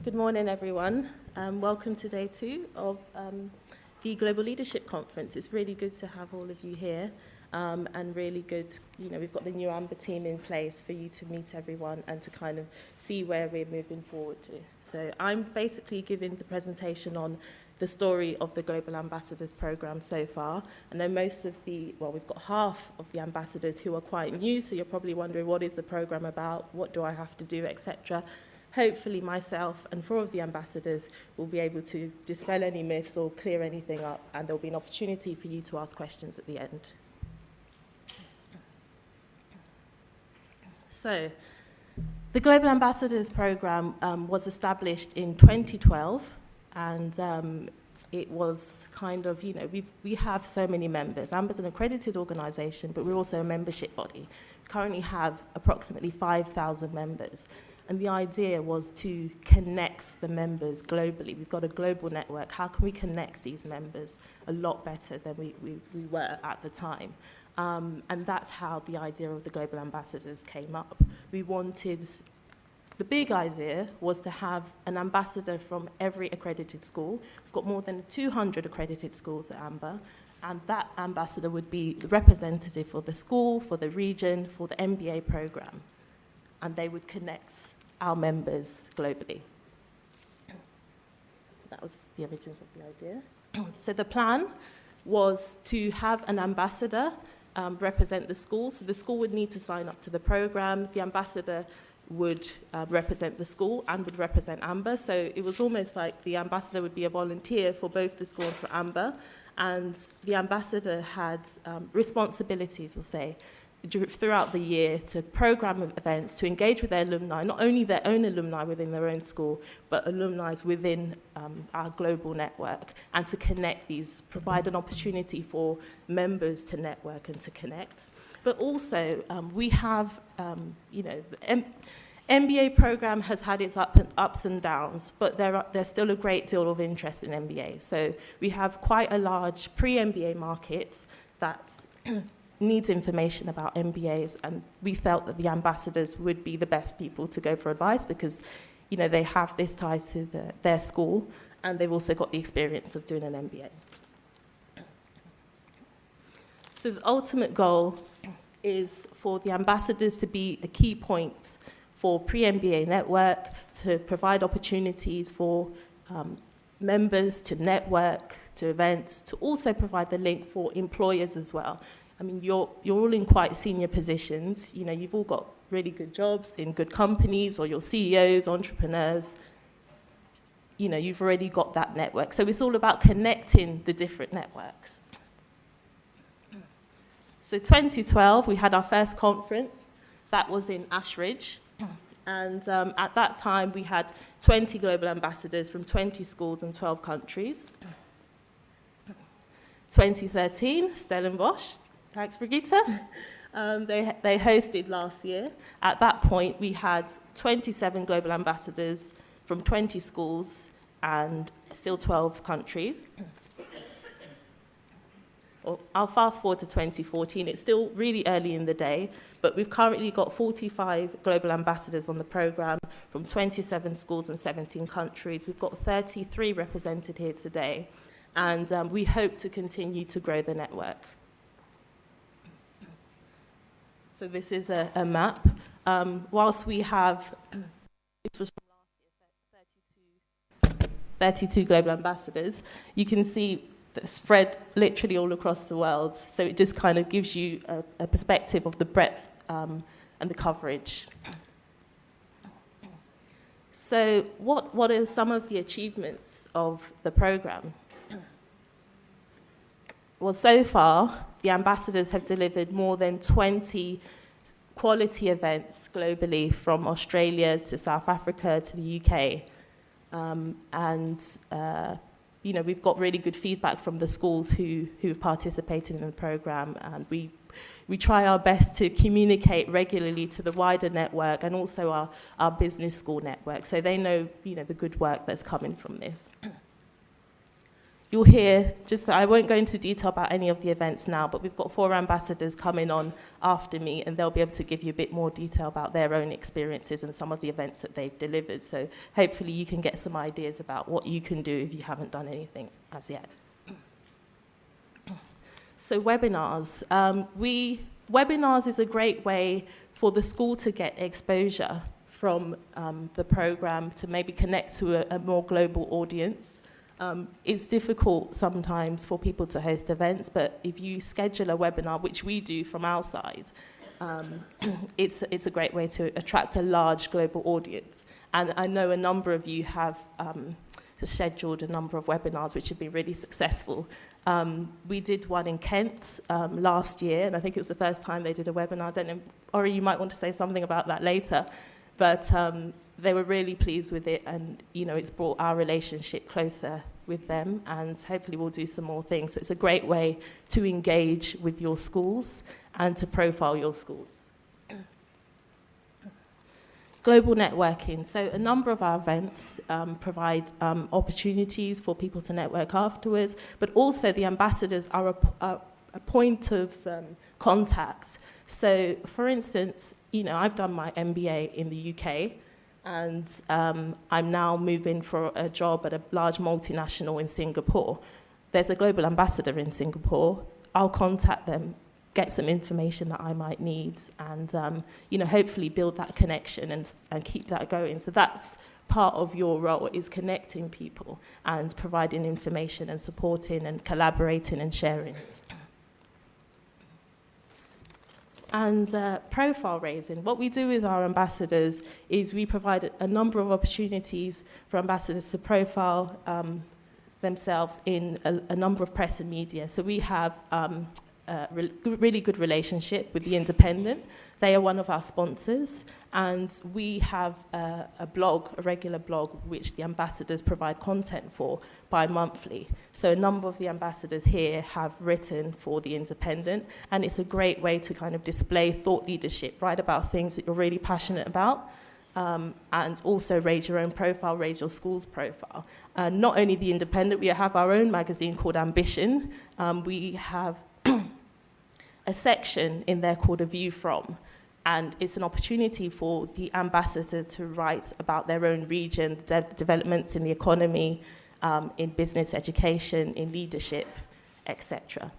Good morning, everyone. Welcome to day 2 of the Global Leadership Conference. It's really good to have all of you here and really good, we've got the new AMBA team in place for you to meet everyone and to kind of see where we're moving forward to. So I'm basically giving the presentation on the story of the Global Ambassadors Programme so far. I know we've got half of the ambassadors who are quite new, so you're probably wondering, what is the programme about? What do I have to do, etc. Hopefully myself and 4 of the ambassadors will be able to dispel any myths or clear anything up, and there'll be an opportunity for you to ask questions at the end. So, the Global Ambassadors Programme was established in 2012, and it was kind of, we have so many members. AMBA is an accredited organisation, but we're also a membership body. We currently have approximately 5,000 members. And the idea was to connect the members globally. We've got a global network. How can we connect these members a lot better than we were at the time? And that's how the idea of the Global Ambassadors came up. The big idea was to have an ambassador from every accredited school. We've got more than 200 accredited schools at AMBA, and that ambassador would be the representative for the school, for the region, for the MBA program. And they would connect our members globally. That was the origins of the idea. So the plan was to have an ambassador represent the school. So the school would need to sign up to the program. The ambassador would represent the school and would represent AMBA. So it was almost like the ambassador would be a volunteer for both the school and for AMBA. And the ambassador had responsibilities, we'll say, throughout the year to program events, to engage with their alumni, not only their own alumni within their own school, but alumni within our global network, and to connect these, provide an opportunity for members to network and to connect. But also, we have, the MBA program has had its ups and downs, but there's still a great deal of interest in MBA. So we have quite a large pre-MBA market that needs information about MBAs, and we felt that the ambassadors would be the best people to go for advice because, they have this tie to their school, and they've also got the experience of doing an MBA. So the ultimate goal is for the ambassadors to be a key point for pre-MBA network, to provide opportunities for members to network, to events, to also provide the link for employers as well. I mean, you're all in quite senior positions. You've all got really good jobs in good companies, or you're CEOs, entrepreneurs. You've already got that network. So it's all about connecting the different networks. So 2012, we had our first conference. That was in Ashridge. And at that time, we had 20 global ambassadors from 20 schools and 12 countries. 2013, Stellenbosch. Thanks, Brigitte. They hosted last year. At that point, we had 27 global ambassadors from 20 schools and still 12 countries. I'll fast forward to 2014. It's still really early in the day, but we've currently got 45 global ambassadors on the program from 27 schools and 17 countries. We've got 33 represented here today, and we hope to continue to grow the network. So this is a map. Whilst we have, this was from last year, 32 global ambassadors, you can see that spread literally all across the world. So it just kind of gives you a perspective of the breadth and the coverage. So what are some of the achievements of the program? Well, so far, the ambassadors have delivered more than 20 quality events globally, from Australia to South Africa to the UK. We've got really good feedback from the schools who've participated in the program, and we try our best to communicate regularly to the wider network and also our business school network, so they know, the good work that's coming from this. you'll hear, I won't go into detail about any of the events now, but we've got 4 ambassadors coming on after me, and they'll be able to give you a bit more detail about their own experiences and some of the events that they've delivered. So hopefully you can get some ideas about what you can do if you haven't done anything as yet. So webinars. Webinars is a great way for the school to get exposure from the program to maybe connect to a more global audience. It's difficult sometimes for people to host events, but if you schedule a webinar, which we do from our side, it's a great way to attract a large global audience. And I know a number of you have scheduled a number of webinars which have been really successful. We did one in Kent last year, and I think it was the first time they did a webinar. I don't know, Ori, you might want to say something about that later, but they were really pleased with it, and it's brought our relationship closer with them, and hopefully we'll do some more things. So it's a great way to engage with your schools and to profile your schools. Global networking. So a number of our events provide opportunities for people to network afterwards, but also the ambassadors are a point of contact. So for instance, I've done my MBA in the UK, and I'm now moving for a job at a large multinational in Singapore. There's a global ambassador in Singapore. I'll contact them, get some information that I might need, and hopefully build that connection and keep that going. So that's part of your role, is connecting people and providing information and supporting and collaborating and sharing. And profile raising. What we do with our ambassadors is we provide a number of opportunities for ambassadors to profile themselves in a number of press and media. So we have really good relationship with The Independent. They are one of our sponsors, and we have a regular blog, which the ambassadors provide content for bi-monthly. So a number of the ambassadors here have written for The Independent, and it's a great way to kind of display thought leadership, write about things that you're really passionate about, and also raise your own profile, raise your school's profile. Not only The Independent, we have our own magazine called Ambition. We have a section in there called A View From, and it's an opportunity for the ambassador to write about their own region, developments in the economy, in business education, in leadership, etc.